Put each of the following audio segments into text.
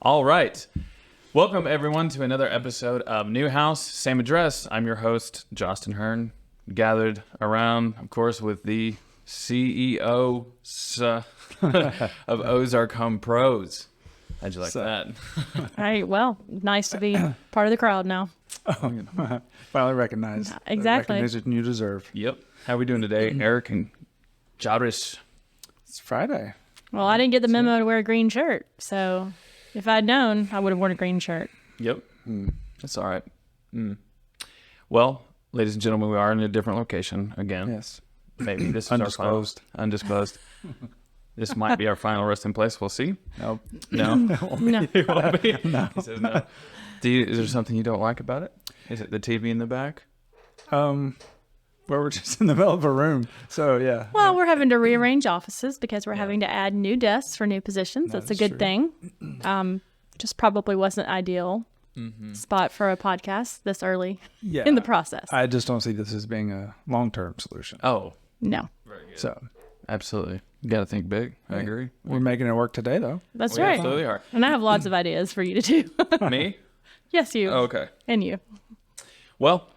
All right. Welcome, everyone, to another episode of New House, Same Address. I'm your host, Justin Hearn, gathered around, of course, with the CEO of Ozark Home Pros. How'd you like that? All right. Well, nice to be part of the crowd now. Finally recognized. Exactly. The recognition you deserve. Yep. How are we doing today, Eric and Jadris? It's Friday. Well, I didn't get the memo to wear a green shirt, so if I'd known, I would have worn a green shirt. Yep. That's all right. Well, ladies and gentlemen, we are in a different location again. Yes. Maybe this is Undisclosed. our final, undisclosed. This might be our final resting place. We'll see. Nope. No. No. It won't be. No. He says no. Is there something you don't like about it? Is it the TV in the back? Well, we're just in the middle of a room, so yeah. Well, we're having to rearrange offices because we're having to add new desks for new positions. That's a is good true. thing. Just probably wasn't ideal spot for a podcast this early Yeah. in the process. I just don't see this as being a long-term solution. Oh, No, very good. So Absolutely. You got to think big. I agree. we're making it work today, though. that's We right. absolutely are. And I have lots of ideas for you to do. Me? Yes, you Oh, okay. and you. Well,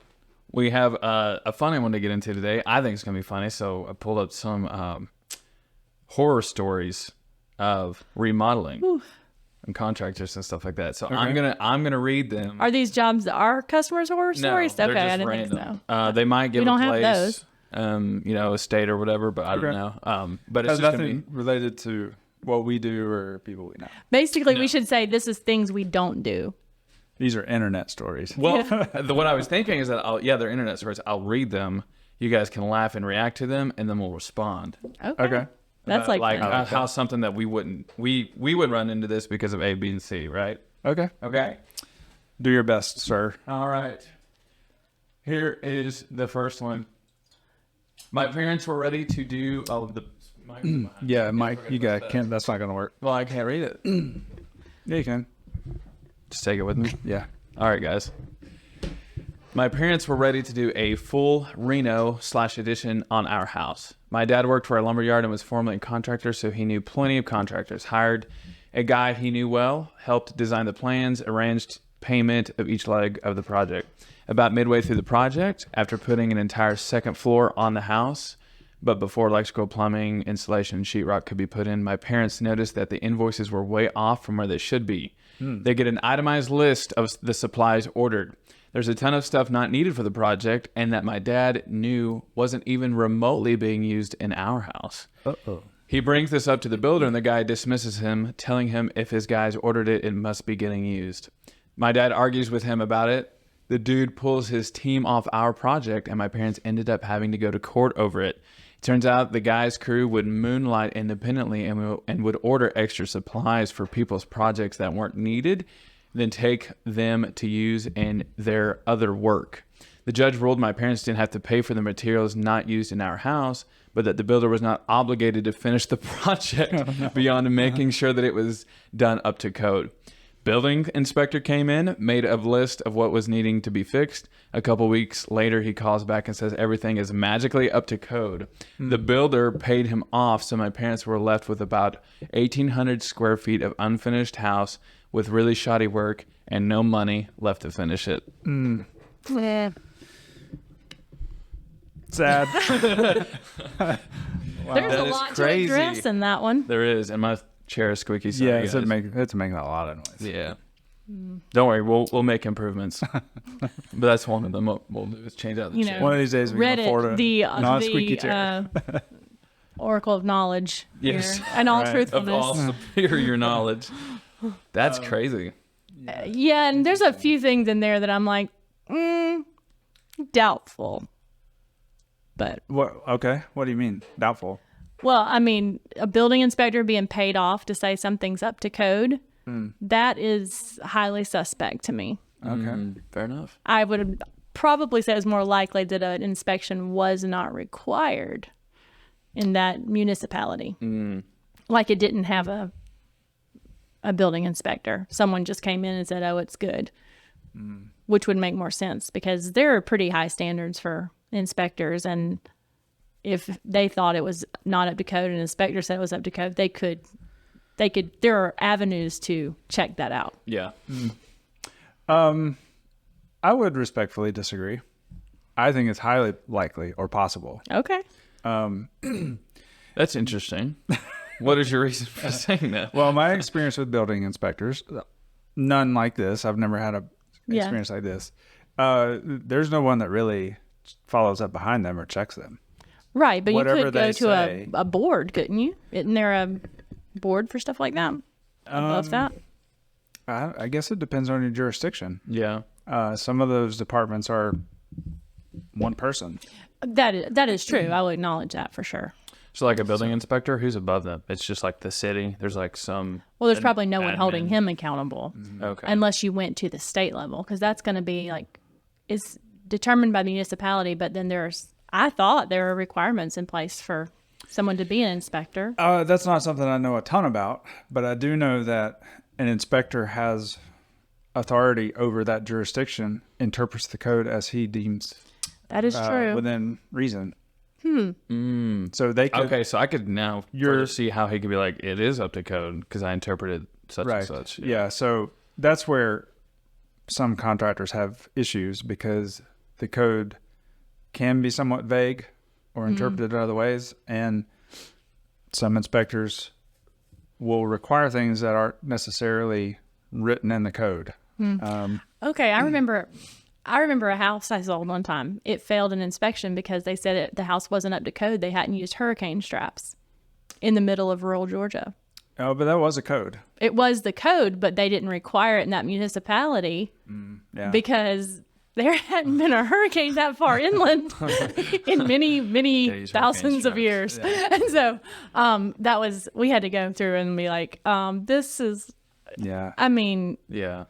we have a funny one to get into today. I think it's going to be funny. So I pulled up some horror stories of remodeling and contractors and stuff like that. So I'm gonna read them. Are these jobs our customers' horror stories? they're Okay, I just didn't random. think so. They might give We don't a have place, those. a state or whatever, but I don't Okay. know. But it's Has just gonna nothing related to what we do or people we know. Basically, we should say this is things we don't do. These are internet stories. Well, what I was thinking is that they're internet stories. I'll read them. You guys can laugh and react to them, and then we'll respond. Okay. That's like fun. how something that we would run into this because of A, B, and C, right? Okay. Okay. Do your best, sir. All right. Here is the first one. My parents were ready to do all of the. Yeah, Mike, you got can't. That's not gonna work. Well, I can't read it. Yeah, you can. Just take it with me. Yeah. All right, guys. My parents were ready to do a full reno/addition on our house. My dad worked for a lumber yard and was formerly a contractor, so he knew plenty of contractors. Hired a guy he knew well, helped design the plans, arranged payment of each leg of the project. About midway through the project, after putting an entire second floor on the house, but before electrical, plumbing, insulation, and sheetrock could be put in, my parents noticed that the invoices were way off from where they should be. They get an itemized list of the supplies ordered. There's a ton of stuff not needed for the project, and that my dad knew wasn't even remotely being used in our house. Uh-oh. He brings this up to the builder, and the guy dismisses him, telling him if his guys ordered it, it must be getting used. My dad argues with him about it. The dude pulls his team off our project, and my parents ended up having to go to court over it. Turns out the guy's crew would moonlight independently and would order extra supplies for people's projects that weren't needed, then take them to use in their other work. The judge ruled my parents didn't have to pay for the materials not used in our house, but that the builder was not obligated to finish the project beyond making sure that it was done up to code. Building inspector came in, made a list of what was needing to be fixed. A couple weeks later, he calls back and says everything is magically up to code. The builder paid him off, so my parents were left with about 1,800 square feet of unfinished house with really shoddy work and no money left to finish it. Sad. There's That a is lot crazy. to address in that one. There is, and my chair is squeaky. Sorry, Yeah, it's guys. making a lot of noise. Yeah. Don't worry, we'll make improvements. But that's one of them. We'll do is change out the You chair. know, One of these days we can afford Reddit, a non-squeaky chair. Oracle of knowledge. Yes. Here, and all Right. Of truthfulness. all superior knowledge. That's crazy. Yeah, and there's a few things in there that I'm like, doubtful. But, What? Okay. What do you mean? Doubtful. well, I mean, a building inspector being paid off to say something's up to code, that is highly suspect to me. Okay. Fair enough. I would probably say it was more likely that an inspection was not required in that municipality. Like it didn't have a building inspector. Someone just came in and said, oh, it's good, which would make more sense because there are pretty high standards for inspectors. And if they thought it was not up to code and an inspector said it was up to code, they could there are avenues to check that out. Yeah. I would respectfully disagree. I think it's highly likely or possible. Okay. That's interesting. What is your reason for saying that? Well, my experience with building inspectors, none like this. I've never had a Yeah. experience like this. There's no one that really follows up behind them or checks them. Right, but Whatever you could go they to say. a board, couldn't you? Isn't there a board for stuff like that? Above that? I guess it depends on your jurisdiction. Yeah. Some of those departments are one person. That is true. I will acknowledge that for sure. So like a building inspector, who's above them? It's just like the city. There's like some. Well, there's probably no one holding admin. him accountable Okay. unless you went to the state level, because that's going to be like, it's determined by the municipality, but then I thought there are requirements in place for someone to be an inspector. That's not something I know a ton about, but I do know that an inspector has authority over that jurisdiction, interprets the code as he deems That is true. within reason. So they could, Okay, so I could now further see how he could be like, it is up to code because I interpreted such right? and such. Yeah. So that's where some contractors have issues because the code can be somewhat vague or interpreted other ways, and some inspectors will require things that aren't necessarily written in the code. Okay, I remember a house I sold one time. It failed an inspection because they said the house wasn't up to code. They hadn't used hurricane straps in the middle of rural Georgia. Oh, but that was a code. It was the code, but they didn't require it in that municipality Yeah. because there hadn't been a hurricane that far inland in many, many use thousands of hurricane years. And so we had to go through and be like, this is, Yeah. I mean, Yeah.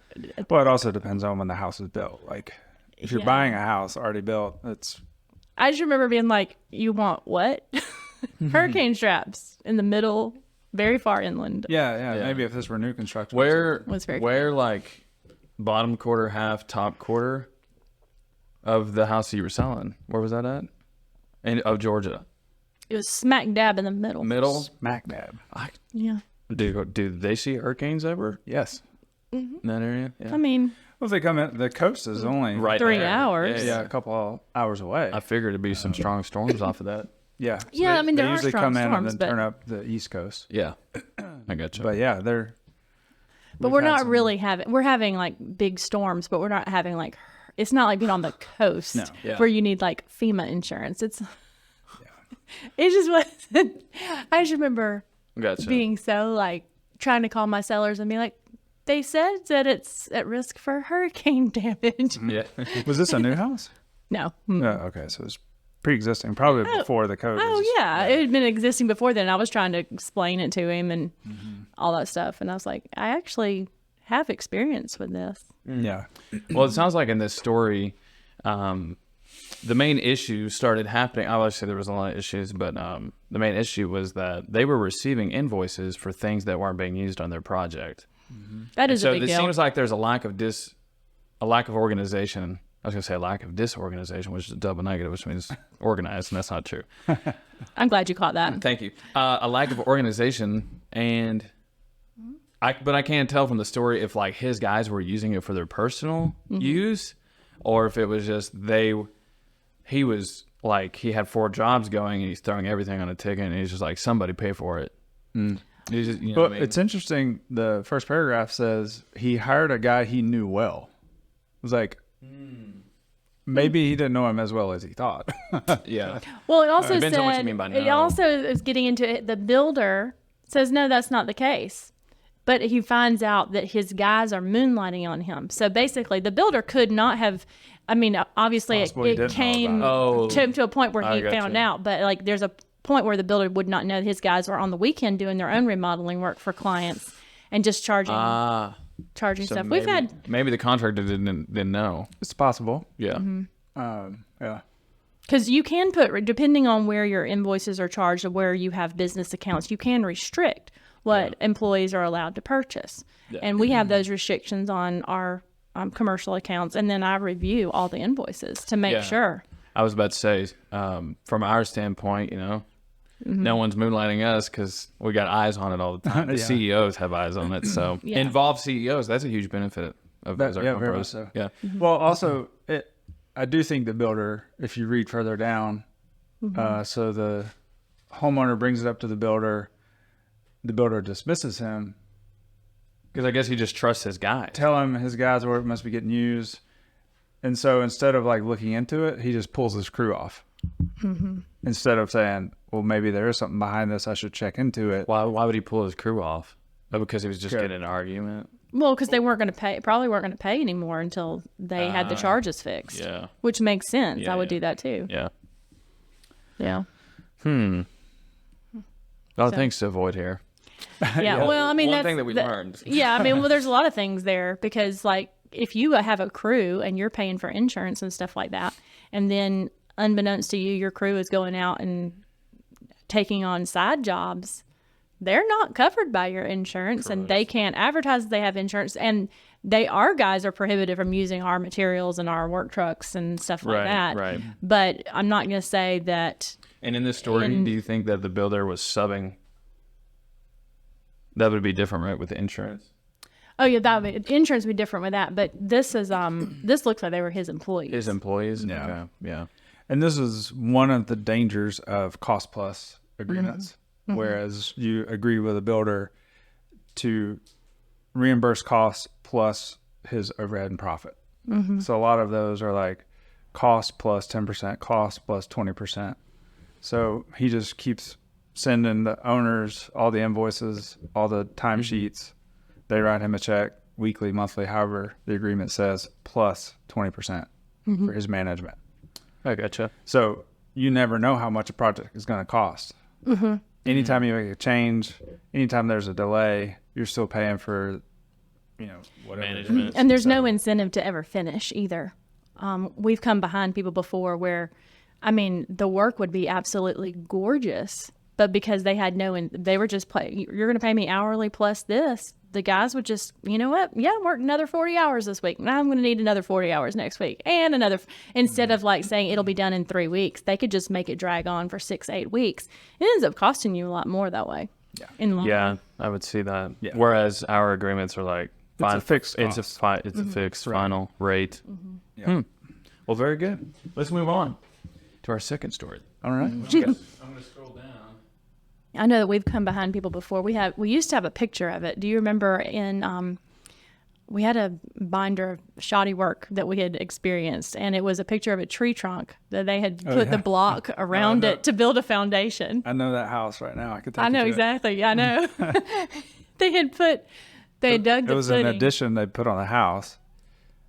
Well, it also depends on when the house is built. Like, if you're Yeah. buying a house already built, it's I just remember being like, you want what? Hurricane straps in the middle, very far inland. yeah. Yeah. Maybe if this were new construction, Where Was very like bottom quarter, half, top quarter of the house that you were selling? Where was that at? Of Georgia. It was smack dab in the middle. Middle. smack dab. Yeah. Do they see hurricanes ever Yes. in that area? Yeah. I mean, Well, if they come in, the coast is only Right 3 there. hours. yeah a couple of hours away. I figured it'd be some strong storms off of that. Yeah. So Yeah, I mean, there they are usually strong come in storms, and then but- turn up the East Coast. Yeah. I gotcha. But yeah, they're. but we've we're had not some- really we're having like big storms, but we're not having like, it's not like being on the coast No. Yeah. where you need like FEMA insurance. It just wasn't. I just remember Gotcha. being so like trying to call my sellers and be like, they said that it's at risk for hurricane damage. Yeah. Was this a new house? No. Oh, okay, so it's pre-existing, probably before the code. Oh was- yeah, it had been existing before then. I was trying to explain it to him and all that stuff, and I was like, I actually have experience with this. Yeah. Well, it sounds like in this story, the main issue started happening. Obviously, there was a lot of issues, but the main issue was that they were receiving invoices for things that weren't being used on their project. That is So a big it deal. seems like there's a lack of organization. I was gonna say a lack of disorganization, which is a double negative, which means organized, and that's not true. I'm glad you caught that. Thank you. A lack of organization, and but I can't tell from the story if like his guys were using it for their personal use, or if it was just he was like he had 4 jobs going and he's throwing everything on a ticket, and he's just like, somebody pay for it. He's just, you know But what I mean? it's interesting. The first paragraph says he hired a guy he knew well. It was like maybe he didn't know him as well as he thought. yeah. Well, it also Depends on what you said mean by it no. also is getting into it. The builder says no, that's not the case, but he finds out that his guys are moonlighting on him. So basically, the builder could not have. I mean, obviously, Possibly it didn't know came about to a point where I he gotcha. found out. But like, there's a point where the builder would not know that his guys were on the weekend doing their own remodeling work for clients and just charging So stuff. maybe the contractor didn't know. It's possible. Yeah. Yeah. Because you can put, depending on where your invoices are charged or where you have business accounts, you can restrict what employees are allowed to purchase. And we have those restrictions on our commercial accounts. And then I review all the invoices to make Yeah. sure. I was about to say, from our standpoint, no one's moonlighting us because we got eyes on it all the time. The Yeah. CEOs have eyes on it. So Yeah. involved CEOs, that's a huge benefit of Yeah, Ozark very Home much Pros. so. Yeah. Well, also, I do think the builder, if you read further down, so the homeowner brings it up to the builder dismisses him, Because I guess he just trusts his guy. tell him his guys where it must be getting used. And so instead of like looking into it, he just pulls his crew off. Instead of saying, well, maybe there is something behind this, I should check into it. Why would he pull his crew off? Oh, because he was just Good. getting in an argument? Well, because they weren't going to pay, probably weren't going to pay anymore until they had the charges fixed. Yeah. Which makes sense. Yeah, I would yeah. do that too. Yeah. Yeah. A lot of So- things to avoid here. Yeah. Well, I mean, One that's thing that we learned. Yeah. I mean, well, there's a lot of things there because, like, if you have a crew and you're paying for insurance and stuff like that, and then unbeknownst to you, your crew is going out and taking on side jobs, they're not covered by your insurance and they can't advertise that they have insurance. And our guys are prohibited from using our materials and our work trucks and stuff like Right, that. right. But I'm not going to say that. And in this story, do you think that the builder was subbing? That would be different, right, with the insurance? Oh yeah, that would be, insurance would be different with that. But this is this looks like they were his employees. His employees? Yeah. Okay. Yeah. And this is one of the dangers of cost plus agreements, whereas you agree with a builder to reimburse costs plus his overhead and profit. So a lot of those are like cost plus 10%, cost plus 20%. So he just keeps sending the owners all the invoices, all the timesheets. They write him a check weekly, monthly, however the agreement says, plus 20% for his management. I gotcha. So you never know how much a project is going to cost. Anytime you make a change, anytime there's a delay, you're still paying for, whatever. Management. And there's no incentive to ever finish either. We've come behind people before where, I mean, the work would be absolutely gorgeous, but because they had they were just you're going to pay me hourly plus this. The guys would just, you know what? Yeah, I'm working another 40 hours this week. Now I'm going to need another 40 hours next week and another. Instead of like saying it'll be done in 3 weeks, they could just make it drag on for 6-8 weeks. It ends up costing you a lot more that way. Yeah. In the long Yeah, run. I would see that. Yeah. Whereas our agreements are like a fixed It's a cost. it's a fixed final rate. Yeah. Well, very good. Let's move on to our second story. All right. I'm going to scroll down. I know that we've come behind people before. We used to have a picture of it. Do you remember we had a binder of shoddy work that we had experienced, and it was a picture of a tree trunk that they had put the block around it to build a foundation. I know that house right now. I could take I know you to it. exactly. Yeah, I know. They had dug It the was an footing. addition they put on the house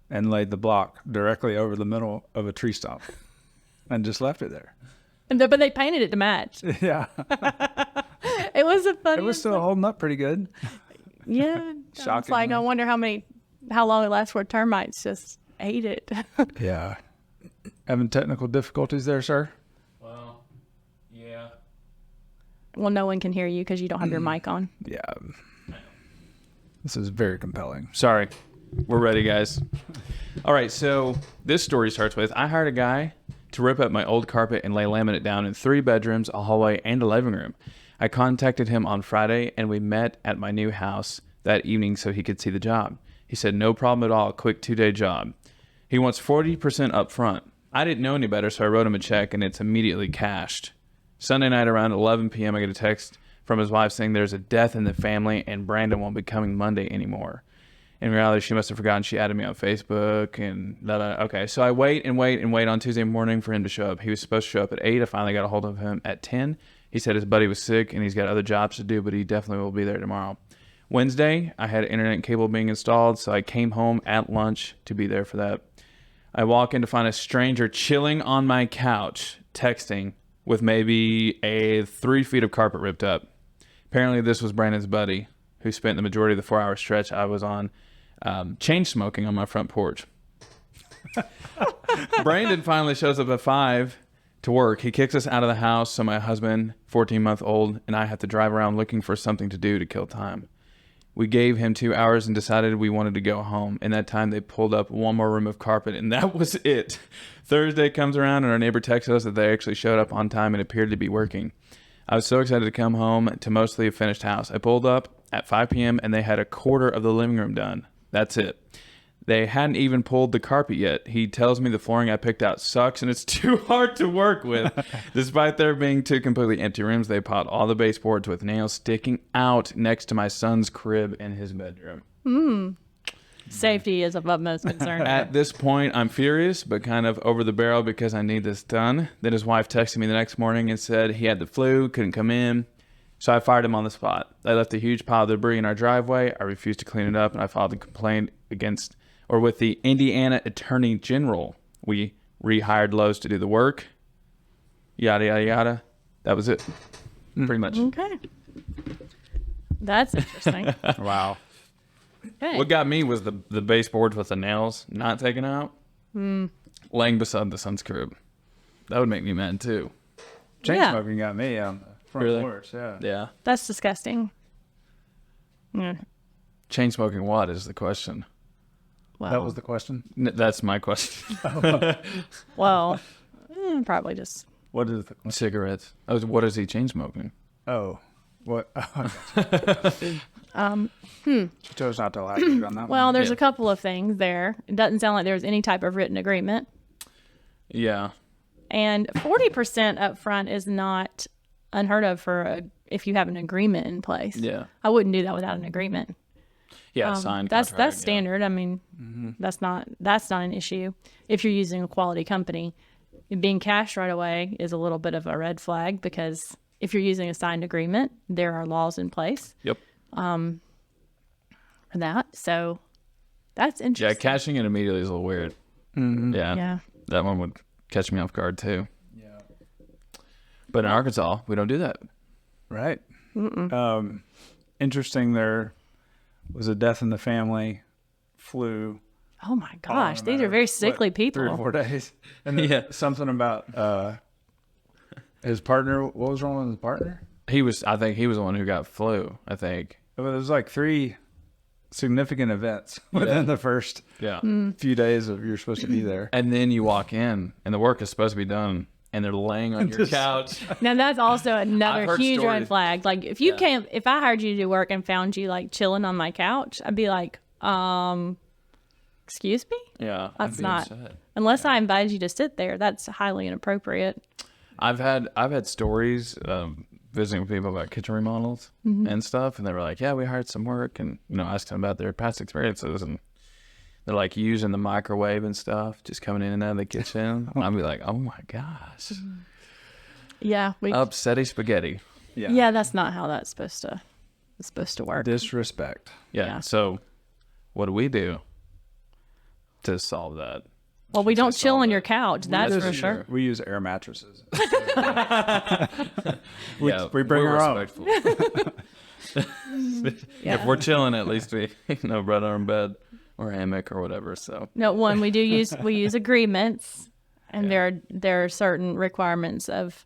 and laid the block directly over the middle of a tree stump and just left it there. But they painted it to match. Yeah. It was a funny. It was still holding up pretty good. Yeah. It's like, Shockingly. I wonder how long it lasts before termites just ate it. Yeah. Having technical difficulties there, sir? Well, yeah. Well, no one can hear you because you don't have your mic on. Yeah. This is very compelling. Sorry. We're ready, guys. All right, so this story starts with I hired a guy to rip up my old carpet and lay laminate down in 3 bedrooms, a hallway, and a living room. I contacted him on Friday, and we met at my new house that evening so he could see the job. He said, no problem at all, quick 2-day job. He wants 40% up front. I didn't know any better, so I wrote him a check, and it's immediately cashed. Sunday night around 11 p.m., I get a text from his wife saying there's a death in the family, and Brandon won't be coming Monday anymore. In reality, she must have forgotten she added me on Facebook and okay. So I wait on Tuesday morning for him to show up. He was supposed to show up at 8. I finally got a hold of him at 10. He said his buddy was sick and he's got other jobs to do, but he definitely will be there tomorrow. Wednesday, I had internet cable being installed, so I came home at lunch to be there for that. I walk in to find a stranger chilling on my couch, texting, with maybe 3 feet of carpet ripped up. Apparently, this was Brandon's buddy, who spent the majority of the 4-hour stretch I was on chain smoking on my front porch. Brandon finally shows up at 5 to work. He kicks us out of the house, so my husband, 14-month-old, and I have to drive around looking for something to do to kill time. We gave him 2 hours and decided we wanted to go home. In that time, they pulled up one more room of carpet, and that was it. Thursday comes around, and our neighbor texts us that they actually showed up on time and appeared to be working. I was so excited to come home to mostly a finished house. I pulled up at 5 p.m. and they had a quarter of the living room done. That's it. They hadn't even pulled the carpet yet. He tells me the flooring I picked out sucks and it's too hard to work with. Despite there being 2 completely empty rooms, they piled all the baseboards with nails sticking out next to my son's crib in his bedroom. Safety is of utmost concern. At this point, I'm furious, but kind of over the barrel because I need this done. Then his wife texted me the next morning and said he had the flu, couldn't come in. So I fired him on the spot. I left a huge pile of debris in our driveway. I refused to clean it up, and I filed a complaint with the Indiana Attorney General. We rehired Lowe's to do the work. Yada, yada, yada. That was it. Pretty much. Okay. That's interesting. Wow. Okay. What got me was the baseboards with the nails not taken out, laying beside the son's crib. That would make me mad too. Chain Yeah. smoking got me on the front Really? porch. Yeah. Yeah. That's disgusting. Yeah. Chain smoking what is the question? Well, That was the question. That's my question. well, probably just. What is the question? Cigarettes. Oh, what is he chain smoking? Oh, what? She chose not to elaborate on that. Well, one. there's Yeah. a couple of things there. It doesn't sound like there was any type of written agreement. Yeah. And 40% up front is not unheard of if you have an agreement in place. Yeah. I wouldn't do that without an agreement. Yeah. Signed. That's contract, yeah. standard. I mean, that's not an issue. If you're using a quality company, being cashed right away is a little bit of a red flag because if you're using a signed agreement, there are laws in place Yep. for that. So that's Yeah. interesting. Cashing it immediately is a little weird. Yeah. Yeah. That one would catch me off guard too. Yeah. But in Arkansas, we don't do that. Right. Interesting. There was a death in the family, flu. Oh my gosh, no these matter are very what, sickly 3 or people. 4 days. And then Yeah. something about his partner. What was wrong with his partner? I think he was the one who got flu, I think. It was like 3 significant events within the first Yeah. few days of you're supposed to be there. And then you walk in and the work is supposed to be done and they're laying on your Just- couch. Now that's also I've another heard huge red stories. flag. Like if you can't, if I hired you to do work and found you like chilling on my couch, I'd be like, excuse me? Yeah. That's I'd be not, upset. unless I invited you to sit there, that's highly inappropriate. I've had stories visiting with people about kitchen remodels and stuff, and they were like, "Yeah, we hired some work," and asking them about their past experiences, and they're like using the microwave and stuff, just coming in and out of the kitchen. I'd be like, "Oh my gosh, Yeah. upsetty spaghetti." Yeah, that's not how it's supposed to work. Disrespect. Yeah. Yeah. So, what do we do to solve that? Well, we don't Just chill solve on it. your couch, that's for just- sure. We use air mattresses. Yeah, we bring we're our own. respectful. Yeah. If we're chilling, at least we bed on bed or hammock or whatever. So No, we use agreements, and there are certain requirements of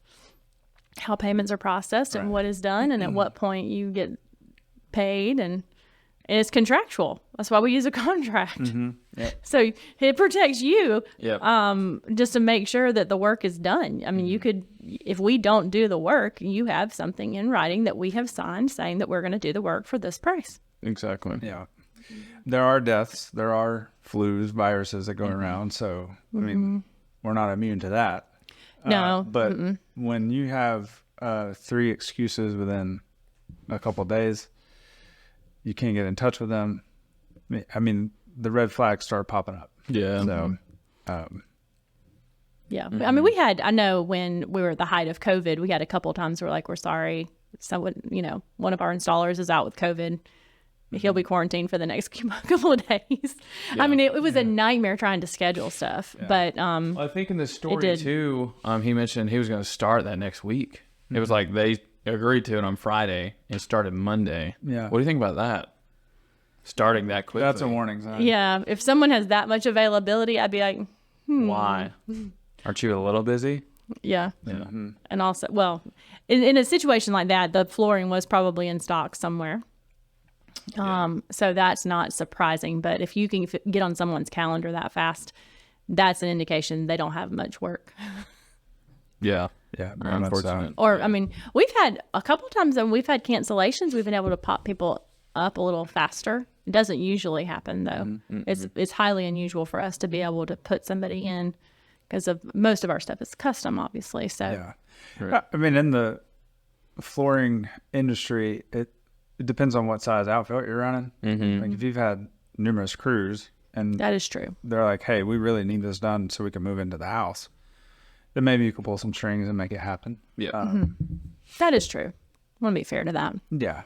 how payments are processed and what is done, and at what point you get paid, and it's contractual. That's why we use a contract. So it protects you, yeah. just to make sure that the work is done. I mean, you could, if we don't do the work, you have something in writing that we have signed saying that we're going to do the work for this price. Exactly. Yeah. There are deaths. There are flus, viruses that go around. So, I mean, we're not immune to that. No. But when you have 3 excuses within a couple of days, you can't get in touch with them. I mean, the red flags start popping up. Yeah. So, Yeah. I mean, I know when we were at the height of COVID, we had a couple of times where we're sorry. Someone, one of our installers is out with COVID. He'll be quarantined for the next couple of days. I mean, it was a nightmare trying to schedule stuff, but, Well, I think in the story did. too, he mentioned he was going to start that next week. It was like they agreed to it on Friday and started Monday. Yeah. What do you think about that? Starting that quickly. that's a warning sign. yeah, if someone has that much availability, I'd be like, Why? Aren't you a little busy? yeah. Yeah. And also, well, in a situation like that, the flooring was probably in stock somewhere. So that's not surprising. But if you can get on someone's calendar that fast, that's an indication they don't have much work. Yeah. Yeah, very much so. Unfortunate. Or, I mean, we've had a couple times when we've had cancellations, we've been able to pop people up a little faster. It doesn't usually happen, though. It's highly unusual for us to be able to put somebody in because of most of our stuff is custom, obviously. So, Yeah. Right. I mean, in the flooring industry, it depends on what size outfit you're running. Like if you've had numerous crews and that is true. they're like, hey, we really need this done so we can move into the house, then maybe you can pull some strings and make it happen. Yeah. That is true. I want to be fair to that. Yeah.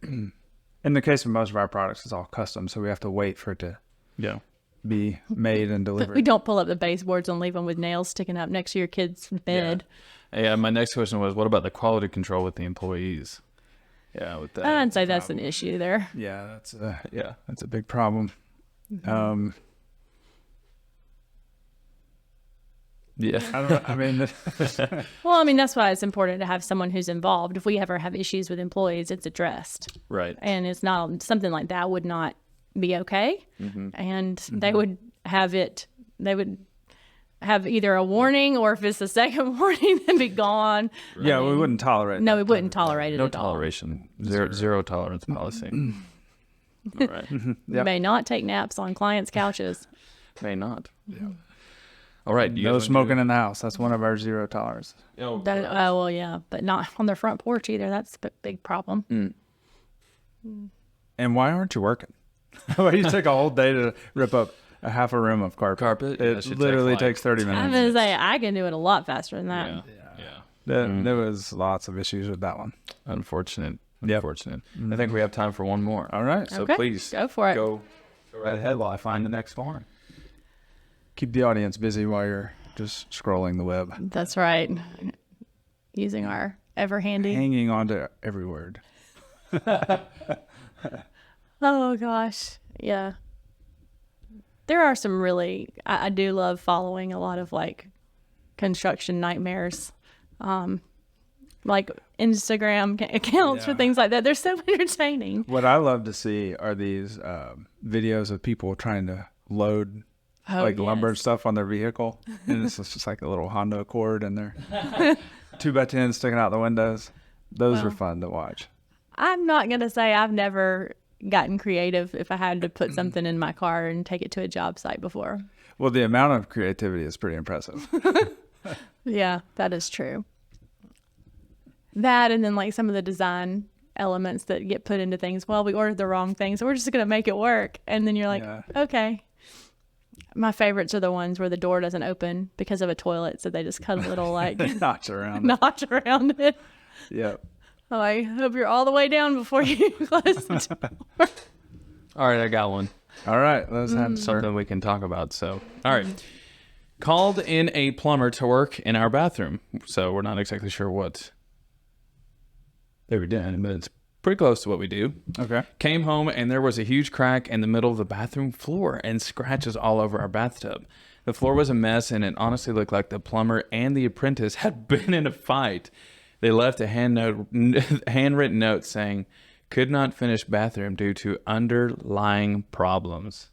In the case of most of our products, it's all custom, so we have to wait for it to Yeah. be made and delivered. We don't pull up the baseboards and leave them with nails sticking up next to your kid's bed. Yeah. My next question was, what about the quality control with the employees? Yeah, with that. I'd say that's an issue there. Yeah, that's Yeah. a big problem. Yeah. I don't know. I mean, Well, I mean, that's why it's important to have someone who's involved. If we ever have issues with employees, it's addressed. Right. And it's not something like that would not be okay. And they would have either a warning, or if it's a second warning, then be gone. yeah, we wouldn't tolerate. No, that. we wouldn't tolerate it No at all. toleration. Zero tolerance policy. All right. We may not take naps on clients' couches. May not. Yeah. All right. You No guys smoking in the house. That's one of our zero tolerance. wanna That, oh, well, yeah, but not on their front porch either. That's a big problem. And why aren't you working? Why do you take a whole day to rip up a half a room of carpet? Carpet? Yeah, It that should literally take, like, takes 30 I'm minutes. going to say I can do it a lot faster than that. Yeah. There was lots of issues with that one. Unfortunate. Yep. Unfortunate. I think we have time for one more. All right. So Okay, please go for it. Go right ahead while I find the next one. Keep the audience busy while you're just scrolling the web. That's right. Using our ever handy. Hanging on to every word. Oh gosh, yeah. There are some really. I do love following a lot of like construction nightmares, like Instagram accounts for Yeah. things like that. They're so entertaining. What I love to see are these videos of people trying to load lumber and yes. stuff on their vehicle. And it's just like a little Honda Accord and they're 2x10 sticking out the windows. Those are fun to watch. I'm not gonna say I've never gotten creative if I had to put something in my car and take it to a job site before. Well, the amount of creativity is pretty impressive. Yeah, that is true. That and then like some of the design elements that get put into things. Well, we ordered the wrong thing, so we're just going to make it work. And then you're like, Yeah. okay. My favorites are the ones where the door doesn't open because of a toilet, so they just cut a little like Notch around. notch around it. Yep. Oh, I hope you're all the way down before you close the door. All right, I got one. All right. Let's have Something we can talk about. So, all right. Called in a plumber to work in our bathroom. So we're not exactly sure what they were doing, but it's pretty close to what we do. Okay. Came home and there was a huge crack in the middle of the bathroom floor and scratches all over our bathtub. The floor was a mess and it honestly looked like the plumber and the apprentice had been in a fight. They left a handwritten note saying, could not finish bathroom due to underlying problems.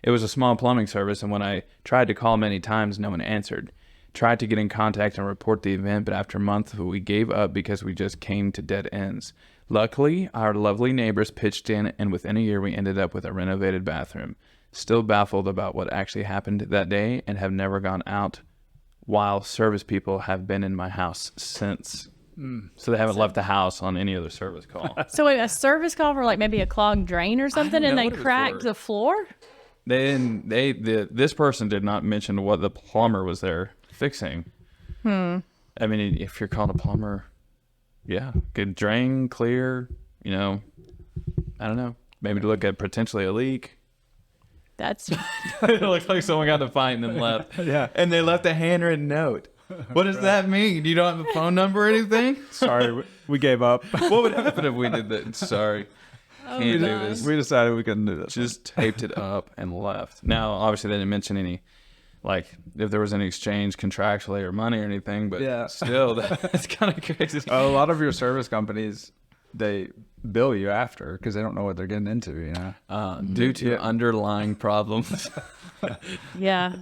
It was a small plumbing service, and when I tried to call many times, no one answered. Tried to get in contact and report the event, but after a month, we gave up because we just came to dead ends. Luckily, our lovely neighbors pitched in, and within a year, we ended up with a renovated bathroom. Still baffled about what actually happened that day and have never gone out, while service people have been in my house since. So they haven't left the house on any other service call. So wait, a service call for like maybe a clogged drain or something, know and they what it was cracked for. the floor? This person did not mention what the plumber was there fixing. I mean, if you're called a plumber, yeah, good drain, clear, I don't know. Maybe to look at potentially a leak. That's It looks like someone got in a fight and then left. Yeah. And they left a handwritten note. What does that mean? You don't have a phone number or anything? Sorry, we gave up. What would happen if we did that? Sorry. Can't do this. We decided we couldn't do this. Just taped it up and left. Now, obviously, they didn't mention any, like, if there was any exchange contractually or money or anything, but Yeah. still, that's kind of crazy. A lot of your service companies, they bill you after because they don't know what they're getting into, Due to underlying problems. yeah.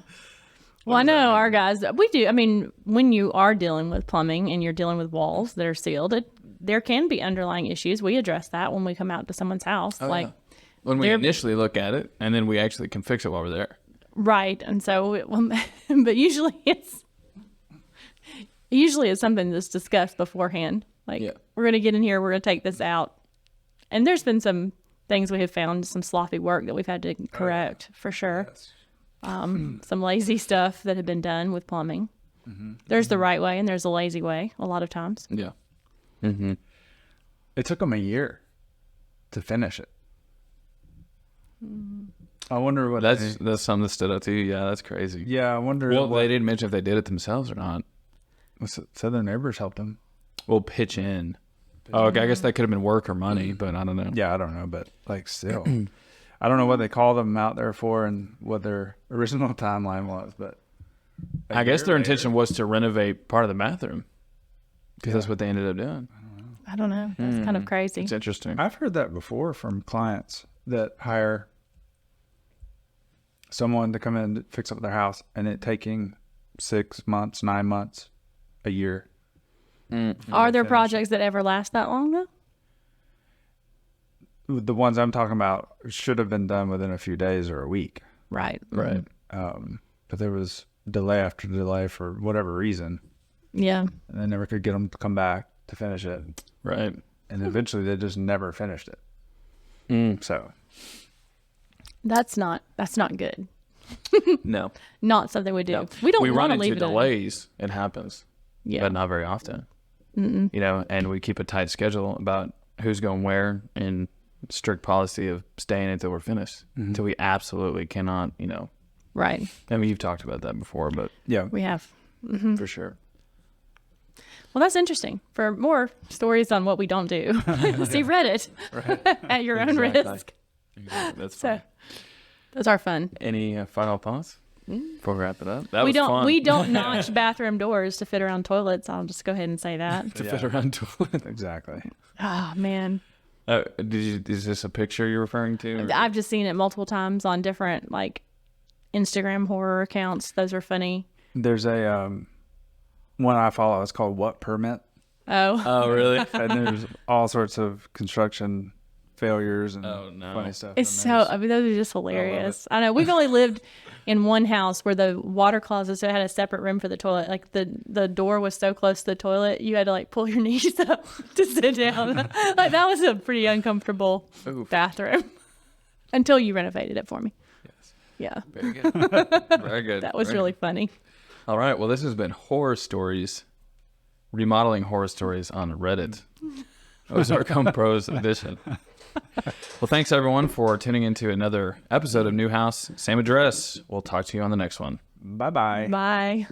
Well, I know our guys, we do. I mean, when you are dealing with plumbing and you're dealing with walls that are sealed, there can be underlying issues. We address that when we come out to someone's house. Yeah. When we they're- initially look at it, and then we actually can fix it while we're there. Right. And so, but usually it's something that's discussed beforehand. Like, Yeah. we're going to get in here, we're going to take this out. And there's been some things we have found, some sloppy work that we've had to correct for sure. Some lazy stuff that had been done with plumbing. There's the right way and there's a lazy way a lot of times. Yeah. It took them a year to finish it. I wonder what That's something that stood out to you. Yeah, that's crazy. Yeah, I wonder Well, what they didn't mention if they did it themselves or not. said their neighbors helped them. We'll pitch in. Oh, okay, I guess that could have been work or money, but I don't know. Yeah, I don't know, but like still, I don't know what they called them out there for and what their original timeline was, but I guess their intention was to renovate part of the bathroom because that's what they ended up doing. I don't know. That's kind of crazy. It's interesting. I've heard that before from clients that hire someone to come in to fix up their house and it taking 6 months, 9 months, a year. Are there projects that ever last that long though? The ones I'm talking about should have been done within a few days or a week. Right. Right. But there was delay after delay for whatever reason, Yeah. and they never could get them to come back to finish it. Right. And eventually they just never finished it. So That's not good. No. Not something we do. We don't We run want to into leave it in. delays. It happens, Yeah. but not very often. You know, and we keep a tight schedule about who's going where and strict policy of staying until we're finished. Until we absolutely cannot, you know. Right. I mean, you've talked about that before, but yeah, We have. for sure. Well, that's interesting. For more stories on what we don't do, see Reddit at your own risk. Exactly. That's So fine. those are fun. Any final thoughts before we wrap it up? That We was don't fun. we don't notch bathroom doors to fit around toilets. I'll just go ahead and say that. to fit around toilet. exactly. Oh man, Is this a picture you're referring to? or- I've just seen it multiple times on different like Instagram horror accounts. Those are funny. There's a one I follow. It's called What Permit, Oh, Oh, really? and there's all sorts of construction failures and Oh, no. funny stuff. it's and so. there's- I mean, those are just hilarious. I know. We've only lived in one house where the water closet, so it had a separate room for the toilet. Like the door was so close to the toilet, you had to like pull your knees up to sit down. Like that was a pretty uncomfortable Oof. bathroom until you renovated it for me. Yes. Yeah, Very good. Very good. that was Very really good. funny. All right. Well, this has been Horror Stories, remodeling horror stories on Reddit. Ozark Home Pros edition. Well, thanks everyone for tuning into another episode of New House, same address. We'll talk to you on the next one. Bye-bye. Bye.